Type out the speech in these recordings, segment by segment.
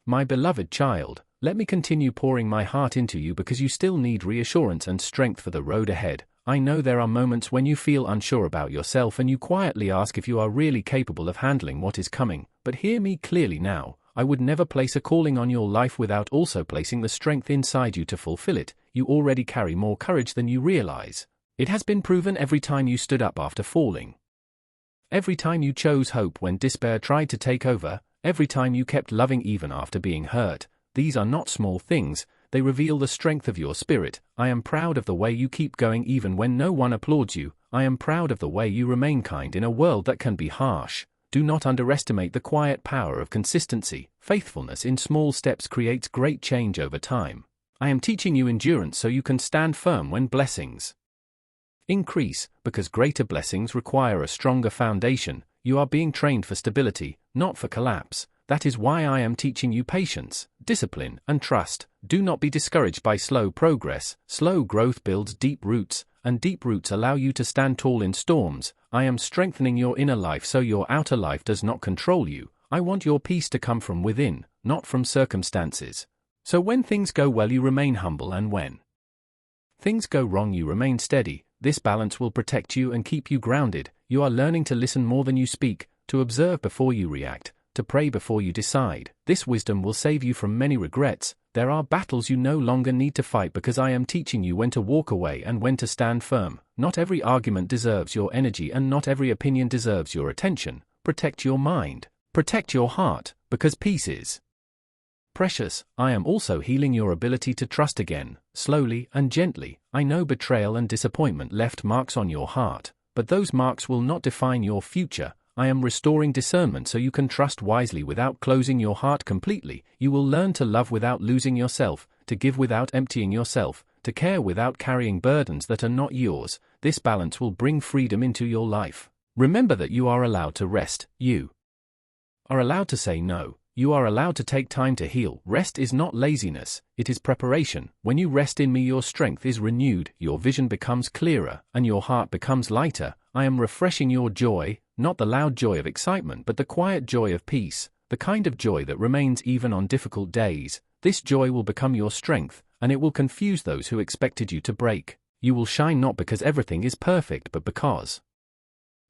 My beloved child, let me continue pouring my heart into you because you still need reassurance and strength for the road ahead. I know there are moments when you feel unsure about yourself and you quietly ask if you are really capable of handling what is coming, but hear me clearly now. I would never place a calling on your life without also placing the strength inside you to fulfill it. You already carry more courage than you realize. It has been proven every time you stood up after falling. Every time you chose hope when despair tried to take over, every time you kept loving even after being hurt. These are not small things, they reveal the strength of your spirit. I am proud of the way you keep going even when no one applauds you. I am proud of the way you remain kind in a world that can be harsh. Do not underestimate the quiet power of consistency. Faithfulness in small steps creates great change over time. I am teaching you endurance so you can stand firm when blessings increase, because greater blessings require a stronger foundation. You are being trained for stability, not for collapse. That is why I am teaching you patience, discipline, and trust. Do not be discouraged by slow progress. Slow growth builds deep roots, and deep roots allow you to stand tall in storms. I am strengthening your inner life so your outer life does not control you. I want your peace to come from within, not from circumstances. So when things go well, you remain humble, and when things go wrong, you remain steady. This balance will protect you and keep you grounded. You are learning to listen more than you speak, to observe before you react, to pray before you decide. This wisdom will save you from many regrets. There are battles you no longer need to fight because I am teaching you when to walk away and when to stand firm. Not every argument deserves your energy and not every opinion deserves your attention. Protect your mind. Protect your heart, because peace is precious. I am also healing your ability to trust again, slowly and gently. I know betrayal and disappointment left marks on your heart, but those marks will not define your future. I am restoring discernment so you can trust wisely without closing your heart completely. You will learn to love without losing yourself, to give without emptying yourself, to care without carrying burdens that are not yours. This balance will bring freedom into your life. Remember that you are allowed to rest. You are allowed to say no. You are allowed to take time to heal. Rest is not laziness, it is preparation. When you rest in me, your strength is renewed, your vision becomes clearer, and your heart becomes lighter. I am refreshing your joy, not the loud joy of excitement but the quiet joy of peace, the kind of joy that remains even on difficult days. This joy will become your strength, and it will confuse those who expected you to break. You will shine not because everything is perfect but because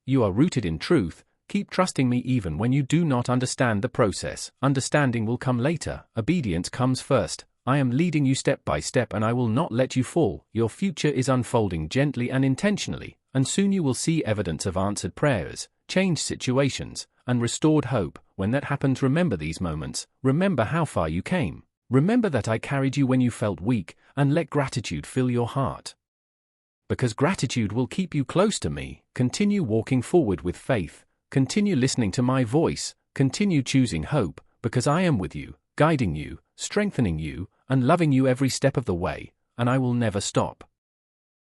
you are rooted in truth. Keep trusting me even when you do not understand the process. Understanding will come later. Obedience comes first. I am leading you step by step and I will not let you fall. Your future is unfolding gently and intentionally, and soon you will see evidence of answered prayers, changed situations, and restored hope. When that happens, remember these moments. Remember how far you came. Remember that I carried you when you felt weak, and let gratitude fill your heart. Because gratitude will keep you close to me. Continue walking forward with faith. Continue listening to my voice, continue choosing hope, because I am with you, guiding you, strengthening you, and loving you every step of the way, and I will never stop.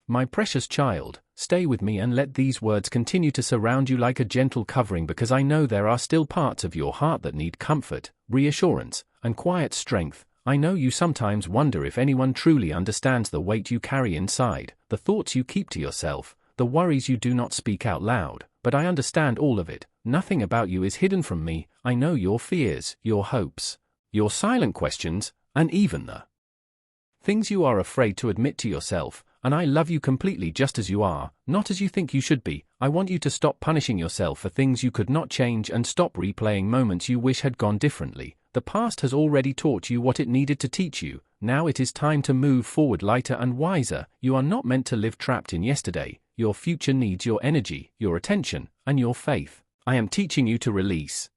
My precious child, stay with me and let these words continue to surround you like a gentle covering, because I know there are still parts of your heart that need comfort, reassurance, and quiet strength. I know you sometimes wonder if anyone truly understands the weight you carry inside, the thoughts you keep to yourself, the worries you do not speak out loud. But I understand all of it. Nothing about you is hidden from me. I know your fears, your hopes, your silent questions, and even the things you are afraid to admit to yourself. And I love you completely just as you are, not as you think you should be. I want you to stop punishing yourself for things you could not change and stop replaying moments you wish had gone differently. The past has already taught you what it needed to teach you. Now it is time to move forward lighter and wiser. You are not meant to live trapped in yesterday. Your future needs your energy, your attention, and your faith. I am teaching you to release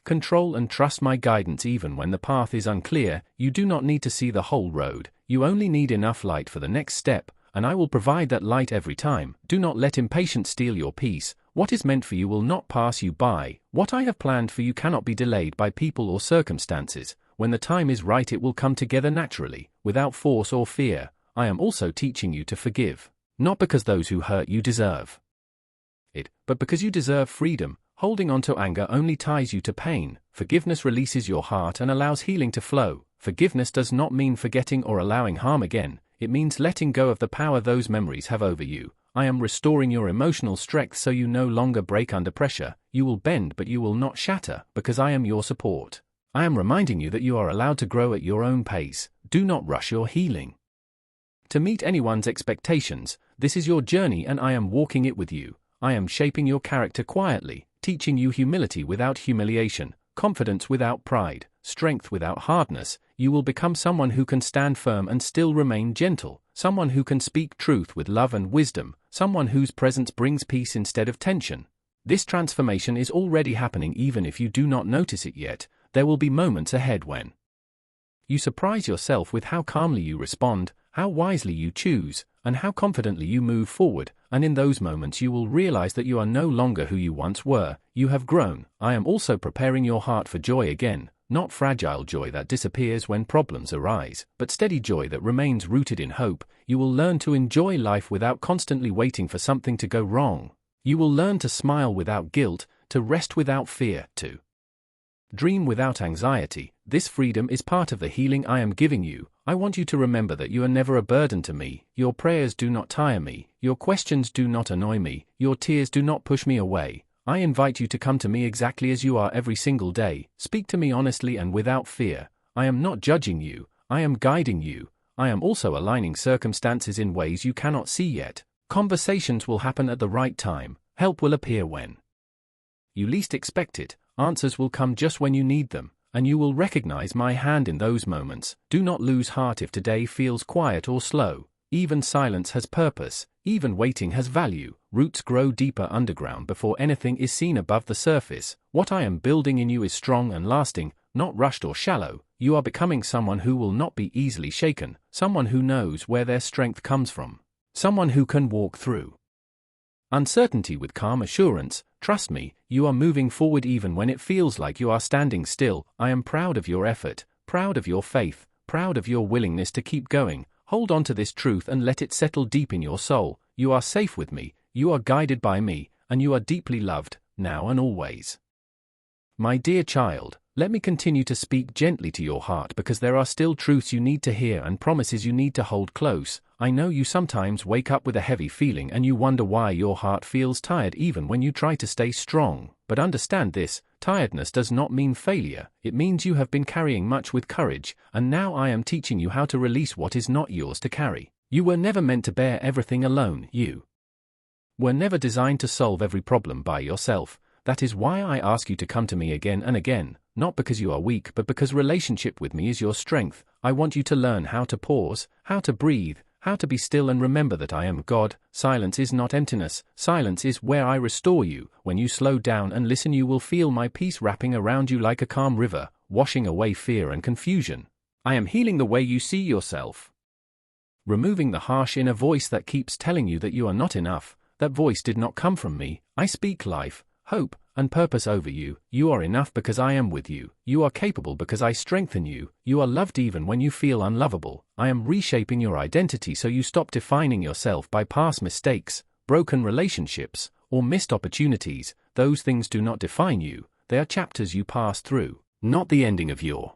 control and trust my guidance even when the path is unclear. You do not need to see the whole road. You only need enough light for the next step, and I will provide that light every time. Do not let impatience steal your peace. What is meant for you will not pass you by. What I have planned for you cannot be delayed by people or circumstances. When the time is right, it will come together naturally, without force or fear. I am also teaching you to forgive. Not because those who hurt you deserve it, but because you deserve freedom. Holding on to anger only ties you to pain. Forgiveness releases your heart and allows healing to flow. Forgiveness does not mean forgetting or allowing harm again. It means letting go of the power those memories have over you. I am restoring your emotional strength so you no longer break under pressure. You will bend but you will not shatter, because I am your support. I am reminding you that you are allowed to grow at your own pace. Do not rush your healing. To meet anyone's expectations, this is your journey and I am walking it with you. I am shaping your character quietly, teaching you humility without humiliation, confidence without pride, strength without hardness. You will become someone who can stand firm and still remain gentle, someone who can speak truth with love and wisdom, someone whose presence brings peace instead of tension. This transformation is already happening even if you do not notice it yet. There will be moments ahead when you surprise yourself with how calmly you respond, how wisely you choose, and how confidently you move forward, and in those moments you will realize that you are no longer who you once were. You have grown. I am also preparing your heart for joy again, not fragile joy that disappears when problems arise, but steady joy that remains rooted in hope. You will learn to enjoy life without constantly waiting for something to go wrong. You will learn to smile without guilt, to rest without fear, to dream without anxiety. This freedom is part of the healing I am giving you. I want you to remember that you are never a burden to me. Your prayers do not tire me. Your questions do not annoy me. Your tears do not push me away. I invite you to come to me exactly as you are every single day. Speak to me honestly and without fear. I am not judging you. I am guiding you. I am also aligning circumstances in ways you cannot see yet. Conversations will happen at the right time. Help will appear when you least expect it. Answers will come just when you need them, and you will recognize my hand in those moments. Do not lose heart if today feels quiet or slow. Even silence has purpose. Even waiting has value. Roots grow deeper underground before anything is seen above the surface. What I am building in you is strong and lasting, not rushed or shallow. You are becoming someone who will not be easily shaken, someone who knows where their strength comes from, someone who can walk through uncertainty with calm assurance. Trust me, you are moving forward even when it feels like you are standing still. I am proud of your effort, proud of your faith, proud of your willingness to keep going. Hold on to this truth and let it settle deep in your soul. You are safe with me, you are guided by me, and you are deeply loved, now and always. My dear child, let me continue to speak gently to your heart because there are still truths you need to hear and promises you need to hold close. I know you sometimes wake up with a heavy feeling and you wonder why your heart feels tired even when you try to stay strong. But understand this, tiredness does not mean failure. It means you have been carrying much with courage, and now I am teaching you how to release what is not yours to carry. You were never meant to bear everything alone. You were never designed to solve every problem by yourself. That is why I ask you to come to me again and again, not because you are weak but because relationship with me is your strength. I want you to learn how to pause, how to breathe, how to be still and remember that I am God. Silence is not emptiness, silence is where I restore you. When you slow down and listen you will feel my peace wrapping around you like a calm river, washing away fear and confusion. I am healing the way you see yourself, removing the harsh inner voice that keeps telling you that you are not enough. That voice did not come from me. I speak life, hope, and purpose over you. You are enough because I am with you. You are capable because I strengthen you. You are loved even when you feel unlovable. I am reshaping your identity so you stop defining yourself by past mistakes, broken relationships, or missed opportunities. Those things do not define you. They are chapters you pass through, not the ending of your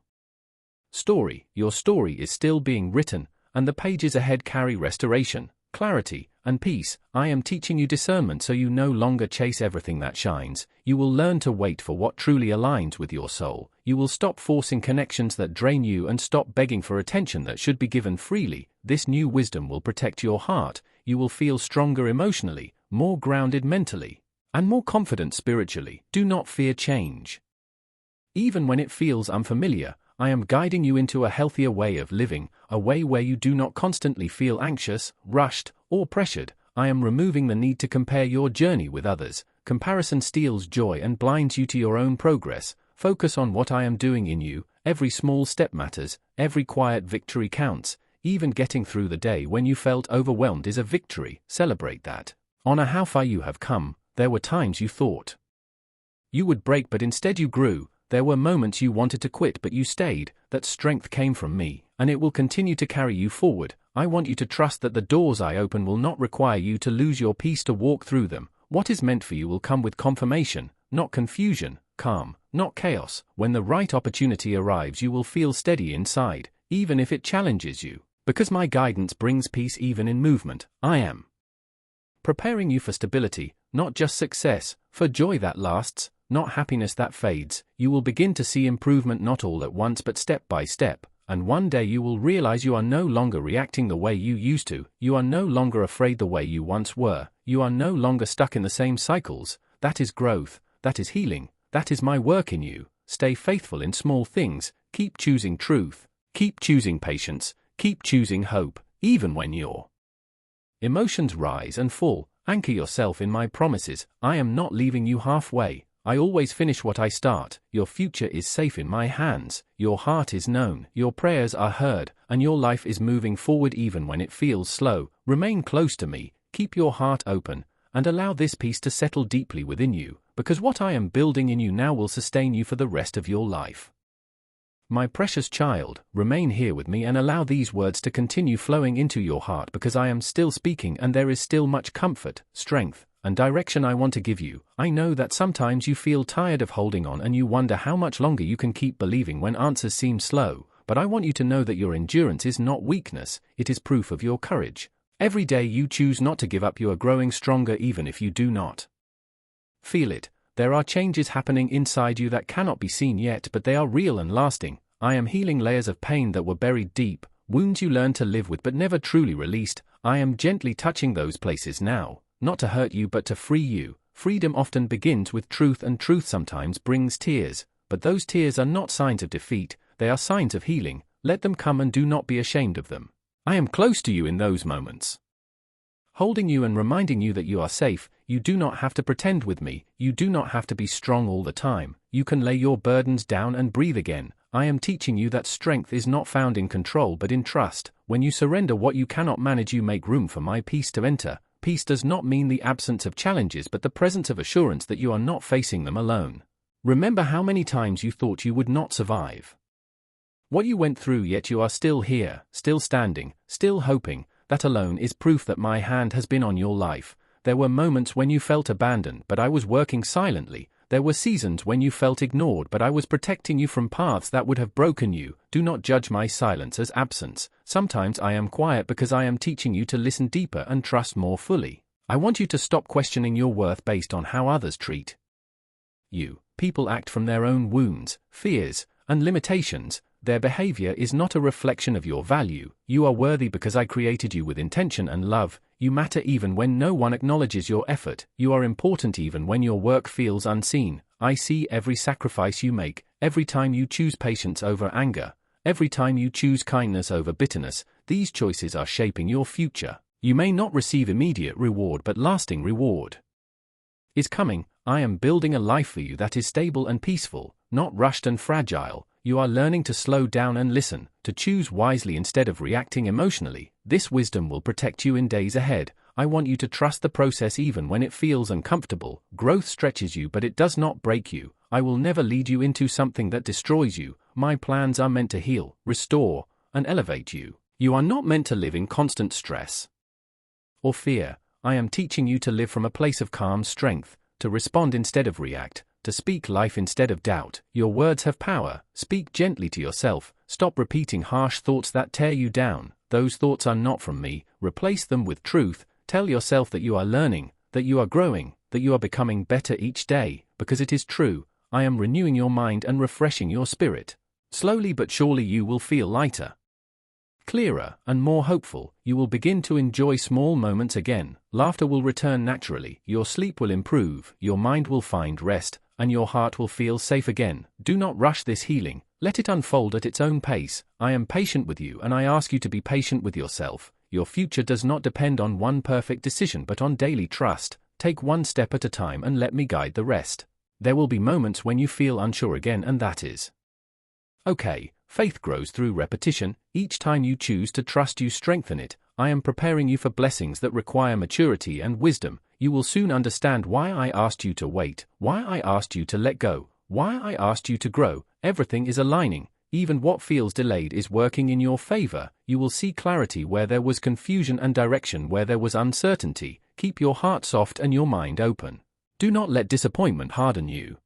story. Your story is still being written, and the pages ahead carry restoration, clarity, and peace. I am teaching you discernment so you no longer chase everything that shines. You will learn to wait for what truly aligns with your soul. You will stop forcing connections that drain you and stop begging for attention that should be given freely. This new wisdom will protect your heart. You will feel stronger emotionally, more grounded mentally, and more confident spiritually. Do not fear change. Even when it feels unfamiliar, I am guiding you into a healthier way of living, a way where you do not constantly feel anxious, rushed, or pressured. I am removing the need to compare your journey with others. Comparison steals joy and blinds you to your own progress. Focus on what I am doing in you. Every small step matters, every quiet victory counts. Even getting through the day when you felt overwhelmed is a victory. Celebrate that. Honor how far you have come. There were times you thought you would break but instead you grew. There were moments you wanted to quit but you stayed. That strength came from me, and it will continue to carry you forward. I want you to trust that the doors I open will not require you to lose your peace to walk through them. What is meant for you will come with confirmation, not confusion, calm, not chaos. When the right opportunity arrives you will feel steady inside, even if it challenges you. Because my guidance brings peace even in movement, I am preparing you for stability, not just success, for joy that lasts, not happiness that fades. You will begin to see improvement not all at once but step by step, and one day you will realize you are no longer reacting the way you used to, you are no longer afraid the way you once were, you are no longer stuck in the same cycles. That is growth, that is healing, that is my work in you. Stay faithful in small things, keep choosing truth, keep choosing patience, keep choosing hope, even when your emotions rise and fall. Anchor yourself in my promises. I am not leaving you halfway. I always finish what I start. Your future is safe in my hands. Your heart is known, your prayers are heard, and your life is moving forward even when it feels slow. Remain close to me, keep your heart open, and allow this peace to settle deeply within you, because what I am building in you now will sustain you for the rest of your life. My precious child, remain here with me and allow these words to continue flowing into your heart, because I am still speaking and there is still much comfort, strength, and direction I want to give you. I know that sometimes you feel tired of holding on and you wonder how much longer you can keep believing when answers seem slow, but I want you to know that your endurance is not weakness, it is proof of your courage. Every day you choose not to give up, you are growing stronger even if you do not feel it. There are changes happening inside you that cannot be seen yet, but they are real and lasting. I am healing layers of pain that were buried deep, wounds you learned to live with but never truly released. I am gently touching those places now, not to hurt you but to free you. Freedom often begins with truth, and truth sometimes brings tears, but those tears are not signs of defeat, they are signs of healing. Let them come and do not be ashamed of them. I am close to you in those moments, holding you and reminding you that you are safe. You do not have to pretend with me, you do not have to be strong all the time, you can lay your burdens down and breathe again. I am teaching you that strength is not found in control but in trust. When you surrender what you cannot manage, you make room for my peace to enter. Peace does not mean the absence of challenges but the presence of assurance that you are not facing them alone. Remember how many times you thought you would not survive what you went through, yet you are still here, still standing, still hoping. That alone is proof that my hand has been on your life. There were moments when you felt abandoned, but I was working silently. There were seasons when you felt ignored, but I was protecting you from paths that would have broken you. Do not judge my silence as absence. Sometimes I am quiet because I am teaching you to listen deeper and trust more fully. I want you to stop questioning your worth based on how others treat you. People act from their own wounds, fears, and limitations. Their behavior is not a reflection of your value. You are worthy because I created you with intention and love. You matter even when no one acknowledges your effort. You are important even when your work feels unseen. I see every sacrifice you make, every time you choose patience over anger, every time you choose kindness over bitterness. These choices are shaping your future. You may not receive immediate reward, but lasting reward is coming. I am building a life for you that is stable and peaceful, not rushed and fragile. You are learning to slow down and listen, to choose wisely instead of reacting emotionally. This wisdom will protect you in days ahead. I want you to trust the process even when it feels uncomfortable. Growth stretches you, but it does not break you. I will never lead you into something that destroys you. My plans are meant to heal, restore, and elevate you. You are not meant to live in constant stress or fear. I am teaching you to live from a place of calm strength, to respond instead of react, to speak life instead of doubt. Your words have power. Speak gently to yourself. Stop repeating harsh thoughts that tear you down. Those thoughts are not from me. Replace them with truth. Tell yourself that you are learning, that you are growing, that you are becoming better each day, because it is true. I am renewing your mind and refreshing your spirit. Slowly but surely you will feel lighter, clearer, and more hopeful. You will begin to enjoy small moments again. Laughter will return naturally. Your sleep will improve. Your mind will find rest, and your heart will feel safe again. Do not rush this healing. Let it unfold at its own pace. I am patient with you, and I ask you to be patient with yourself. Your future does not depend on one perfect decision but on daily trust. Take one step at a time and let me guide the rest. There will be moments when you feel unsure again, and that is okay. Faith grows through repetition. Each time you choose to trust, you strengthen it. I am preparing you for blessings that require maturity and wisdom. You will soon understand why I asked you to wait, why I asked you to let go, why I asked you to grow. Everything is aligning. Even what feels delayed is working in your favor. You will see clarity where there was confusion and direction where there was uncertainty. Keep your heart soft and your mind open. Do not let disappointment harden you.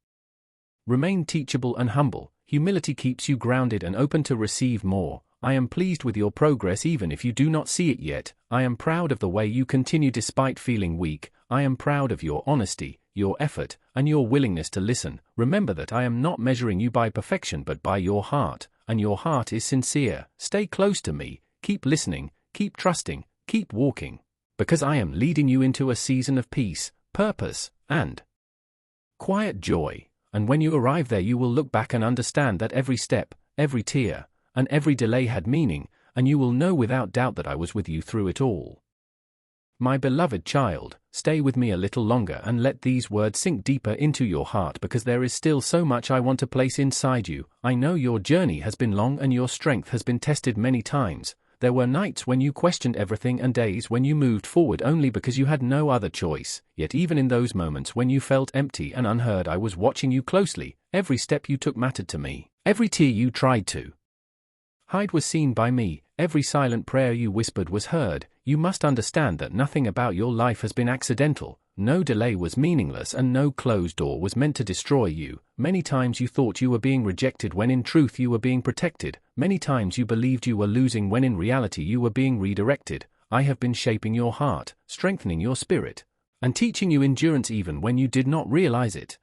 Remain teachable and humble. Humility keeps you grounded and open to receive more. I am pleased with your progress even if you do not see it yet. I am proud of the way you continue despite feeling weak. I am proud of your honesty. your effort, and your willingness to listen. Remember that I am not measuring you by perfection but by your heart, and your heart is sincere. Stay close to me, keep listening, keep trusting, keep walking, because I am leading you into a season of peace, purpose, and quiet joy. And when you arrive there, you will look back and understand that every step, every tear, and every delay had meaning, and you will know without doubt that I was with you through it all. My beloved child, stay with me a little longer and let these words sink deeper into your heart, because there is still so much I want to place inside you. I know your journey has been long and your strength has been tested many times. There were nights when you questioned everything and days when you moved forward only because you had no other choice. Yet even in those moments when you felt empty and unheard, I was watching you closely. Every step you took mattered to me. Every tear you tried to hide was seen by me. Every silent prayer you whispered was heard. You must understand that nothing about your life has been accidental. No delay was meaningless and no closed door was meant to destroy you. Many times you thought you were being rejected when in truth you were being protected. Many times you believed you were losing when in reality you were being redirected. I have been shaping your heart, strengthening your spirit, and teaching you endurance even when you did not realize it.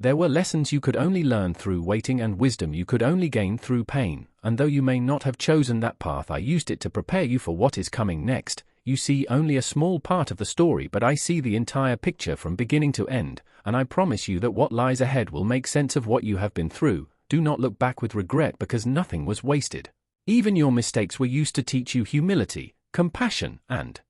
There were lessons you could only learn through waiting and wisdom you could only gain through pain, and though you may not have chosen that path, I used it to prepare you for what is coming next. You see only a small part of the story, but I see the entire picture from beginning to end, and I promise you that what lies ahead will make sense of what you have been through. Do not look back with regret, because nothing was wasted. Even your mistakes were used to teach you humility, compassion, and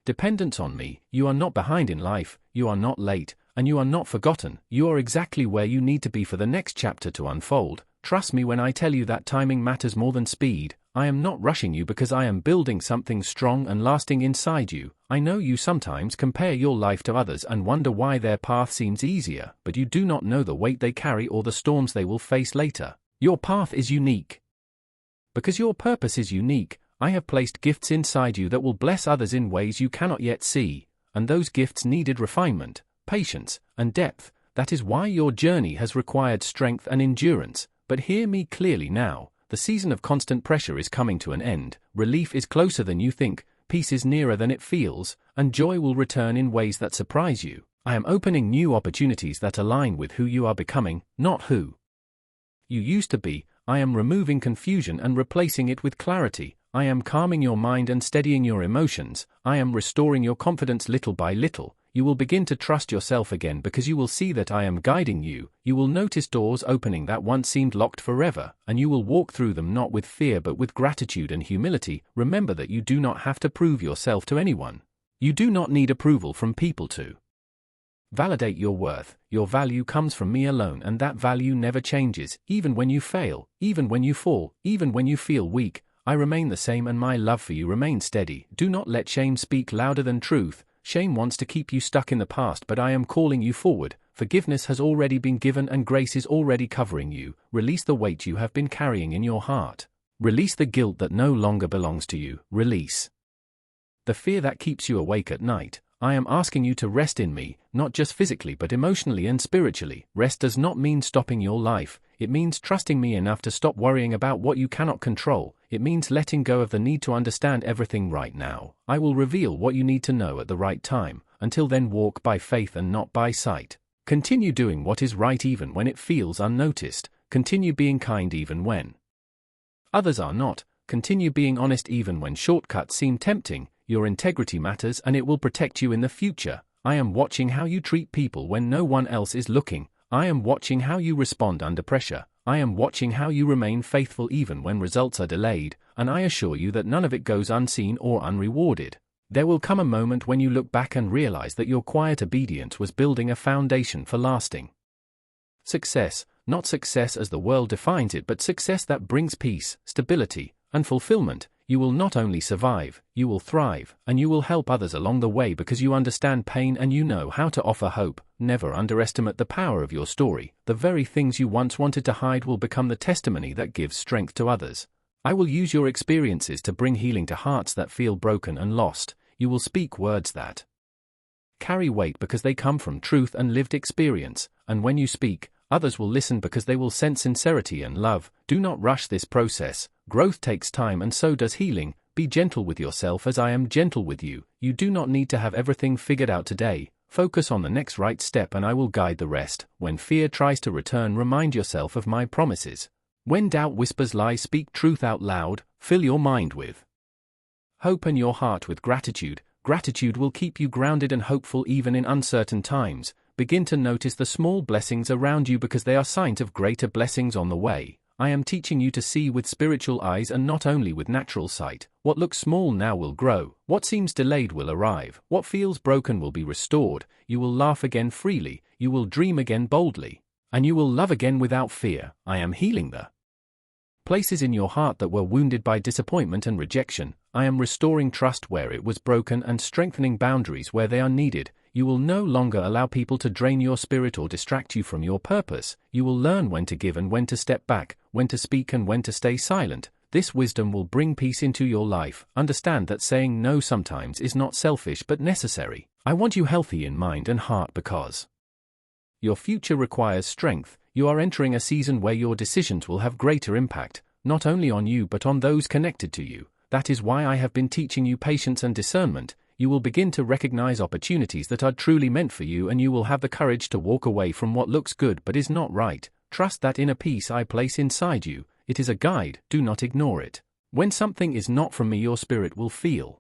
dependence on me. You are not behind in life, you are not late, and you are not forgotten. You are exactly where you need to be for the next chapter to unfold. Trust me when I tell you that timing matters more than speed. I am not rushing you because I am building something strong and lasting inside you. I know you sometimes compare your life to others and wonder why their path seems easier, but you do not know the weight they carry or the storms they will face later. Your path is unique. Because your purpose is unique, I have placed gifts inside you that will bless others in ways you cannot yet see, and those gifts needed refinement, patience, and depth. That is why your journey has required strength and endurance. But hear me clearly now. The season of constant pressure is coming to an end. Relief is closer than you think, peace is nearer than it feels, and joy will return in ways that surprise you. I am opening new opportunities that align with who you are becoming, not who you used to be. I am removing confusion and replacing it with clarity. I am calming your mind and steadying your emotions. I am restoring your confidence little by little. You will begin to trust yourself again because you will see that I am guiding you. You will notice doors opening that once seemed locked forever, and you will walk through them not with fear but with gratitude and humility. Remember that you do not have to prove yourself to anyone. You do not need approval from people to validate your worth. Your value comes from me alone, and that value never changes. Even when you fail, even when you fall, even when you feel weak, I remain the same and my love for you remains steady. Do not let shame speak louder than truth. Shame wants to keep you stuck in the past, but I am calling you forward. Forgiveness has already been given and grace is already covering you. Release the weight you have been carrying in your heart. Release the guilt that no longer belongs to you. Release the fear that keeps you awake at night. I am asking you to rest in me, not just physically but emotionally and spiritually. Rest does not mean stopping your life. It means trusting me enough to stop worrying about what you cannot control. It means letting go of the need to understand everything right now. I will reveal what you need to know at the right time. Until then, walk by faith and not by sight. Continue doing what is right even when it feels unnoticed. Continue being kind even when others are not. Continue being honest even when shortcuts seem tempting. Your integrity matters and it will protect you in the future. I am watching how you treat people when no one else is looking. I am watching how you respond under pressure. I am watching how you remain faithful even when results are delayed, and I assure you that none of it goes unseen or unrewarded. There will come a moment when you look back and realize that your quiet obedience was building a foundation for lasting success. Not success as the world defines it, but success that brings peace, stability, and fulfillment. You will not only survive, you will thrive, and you will help others along the way because you understand pain and you know how to offer hope. Never underestimate the power of your story. The very things you once wanted to hide will become the testimony that gives strength to others. I will use your experiences to bring healing to hearts that feel broken and lost. You will speak words that carry weight because they come from truth and lived experience, and when you speak, others will listen because they will sense sincerity and love. Do not rush this process. Growth takes time and so does healing. Be gentle with yourself as I am gentle with you. You do not need to have everything figured out today. Focus on the next right step and I will guide the rest. When fear tries to return, remind yourself of my promises. When doubt whispers lies, speak truth out loud. Fill your mind with hope and your heart with gratitude. Gratitude will keep you grounded and hopeful even in uncertain times. Begin to notice the small blessings around you because they are signs of greater blessings on the way. I am teaching you to see with spiritual eyes and not only with natural sight. What looks small now will grow. What seems delayed will arrive. What feels broken will be restored. You will laugh again freely. You will dream again boldly. And you will love again without fear. I am healing the places in your heart that were wounded by disappointment and rejection. I am restoring trust where it was broken and strengthening boundaries where they are needed. You will no longer allow people to drain your spirit or distract you from your purpose. You will learn when to give and when to step back, when to speak and when to stay silent. This wisdom will bring peace into your life. Understand that saying no sometimes is not selfish but necessary. I want you healthy in mind and heart because your future requires strength. You are entering a season where your decisions will have greater impact, not only on you but on those connected to you. That is why I have been teaching you patience and discernment. You will begin to recognize opportunities that are truly meant for you and you will have the courage to walk away from what looks good but is not right. Trust that inner peace I place inside you. It is a guide, do not ignore it. When something is not from me, your spirit will feel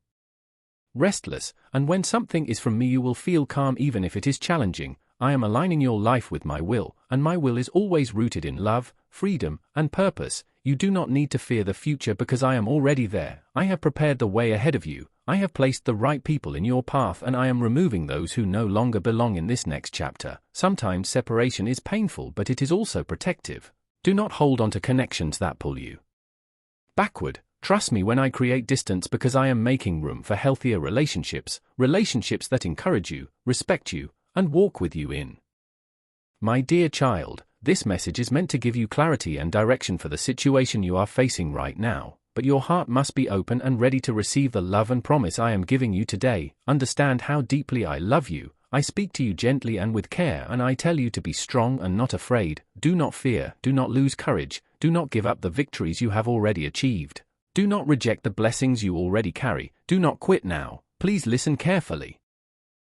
restless, and when something is from me, you will feel calm even if it is challenging. I am aligning your life with my will, and my will is always rooted in love, freedom, and purpose. You do not need to fear the future because I am already there. I have prepared the way ahead of you. I have placed the right people in your path and I am removing those who no longer belong in this next chapter. Sometimes separation is painful, but it is also protective. Do not hold on to connections that pull you backward. Trust me when I create distance because I am making room for healthier relationships, relationships that encourage you, respect you, and walk with you in. My dear child, this message is meant to give you clarity and direction for the situation you are facing right now, but your heart must be open and ready to receive the love and promise I am giving you today. Understand how deeply I love you. I speak to you gently and with care, and I tell you to be strong and not afraid. Do not fear, do not lose courage, do not give up the victories you have already achieved. Do not reject the blessings you already carry. Do not quit now. Please listen carefully,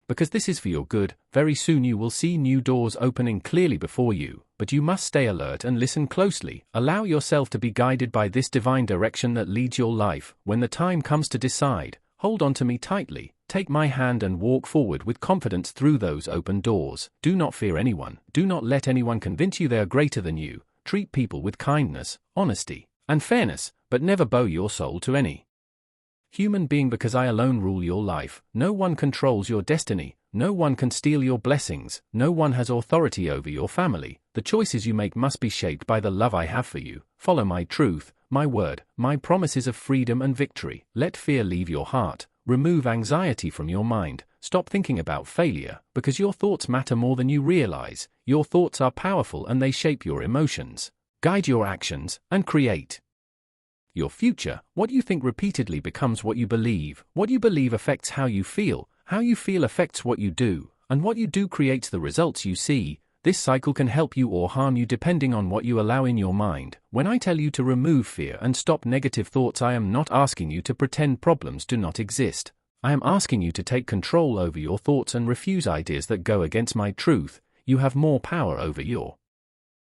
because this is for your good. Very soon you will see new doors opening clearly before you, but you must stay alert and listen closely. Allow yourself to be guided by this divine direction that leads your life. When the time comes to decide, hold on to me tightly, take my hand and walk forward with confidence through those open doors. Do not fear anyone. Do not let anyone convince you they are greater than you. Treat people with kindness, honesty, and fairness, but never bow your soul to any human being because I alone rule your life. No one controls your destiny. No one can steal your blessings. No one has authority over your family. The choices you make must be shaped by the love I have for you. Follow my truth, my word, my promises of freedom and victory. Let fear leave your heart. Remove anxiety from your mind. Stop thinking about failure, because your thoughts matter more than you realize. Your thoughts are powerful and they shape your emotions, guide your actions, and create your future. What you think repeatedly becomes what you believe. What you believe affects how you feel affects what you do, and what you do creates the results you see. This cycle can help you or harm you depending on what you allow in your mind. When I tell you to remove fear and stop negative thoughts, I am not asking you to pretend problems do not exist. I am asking you to take control over your thoughts and refuse ideas that go against my truth. You have more power over your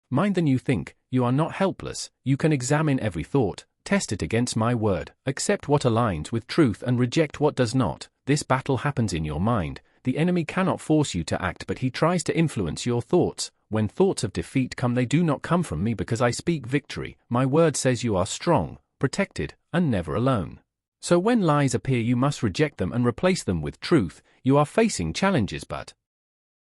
mind than you think. You are not helpless. You can examine every thought, test it against my word, accept what aligns with truth and reject what does not. This battle happens in your mind. The enemy cannot force you to act, but he tries to influence your thoughts. When thoughts of defeat come, they do not come from me because I speak victory. My word says you are strong, protected, and never alone. So when lies appear, you must reject them and replace them with truth. You are facing challenges, but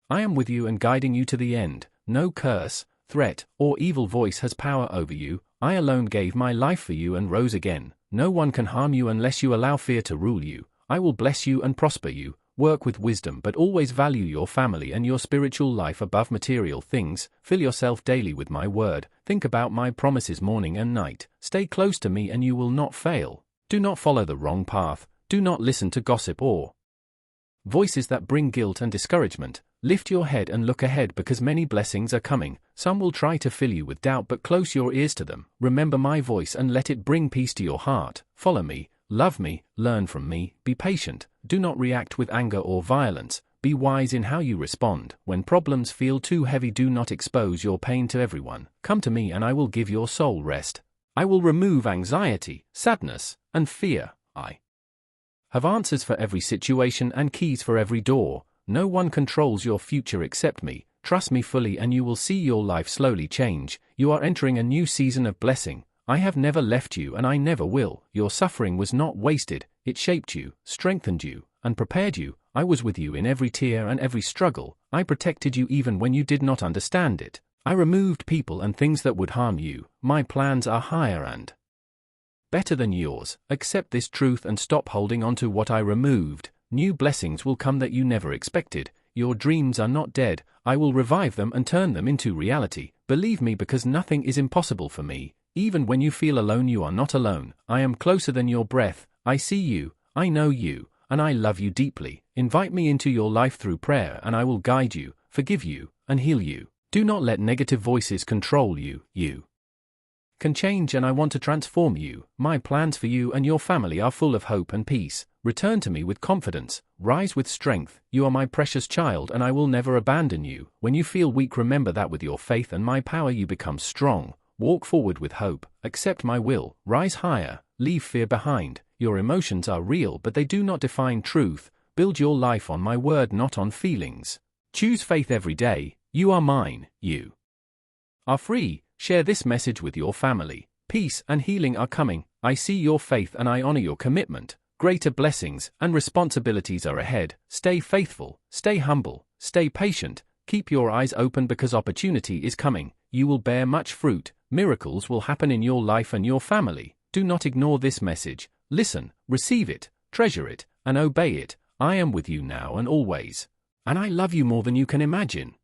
I am with you and guiding you to the end. No curse, threat, or evil voice has power over you. I alone gave my life for you and rose again. No one can harm you unless you allow fear to rule you. I will bless you and prosper you. Work with wisdom, but always value your family and your spiritual life above material things. Fill yourself daily with my word. Think about my promises morning and night. Stay close to me and you will not fail. Do not follow the wrong path. Do not listen to gossip or voices that bring guilt and discouragement. Lift your head and look ahead because many blessings are coming. Some will try to fill you with doubt, but close your ears to them. Remember my voice and let it bring peace to your heart. Follow me, love me, learn from me, be patient. Do not react with anger or violence, Be wise in how you respond. When problems feel too heavy, do not expose your pain to everyone. Come to me and I will give your soul rest. I will remove anxiety, sadness, and fear. I have answers for every situation and keys for every door. No one controls your future except me. Trust me fully and you will see your life slowly change. You are entering a new season of blessing. I have never left you and I never will. Your suffering was not wasted. It shaped you, strengthened you, and prepared you. I was with you in every tear and every struggle. I protected you even when you did not understand it. I removed people and things that would harm you. My plans are higher and better than yours. Accept this truth and stop holding on to what I removed. New blessings will come that you never expected. Your dreams are not dead. I will revive them and turn them into reality. Believe me, because nothing is impossible for me. Even when you feel alone, you are not alone. I am closer than your breath. I see you, I know you, and I love you deeply. Invite me into your life through prayer and I will guide you, forgive you, and heal you. Do not let negative voices control you. You can change and I want to transform you. My plans for you and your family are full of hope and peace. Return to me with confidence. Rise with strength. You are my precious child and I will never abandon you. When you feel weak, remember that with your faith and my power you become strong. Walk forward with hope. Accept my will. Rise higher. Leave fear behind. Your emotions are real, but they do not define truth. Build your life on my word, not on feelings. Choose faith every day. You are mine. You are free. Share this message with your family. Peace and healing are coming. I see your faith and I honor your commitment. Greater blessings and responsibilities are ahead. Stay faithful. Stay humble. Stay patient. Keep your eyes open because opportunity is coming. You will bear much fruit. Miracles will happen in your life and your family. Do not ignore this message. Listen, receive it, treasure it, and obey it. I am with you now and always. And I love you more than you can imagine.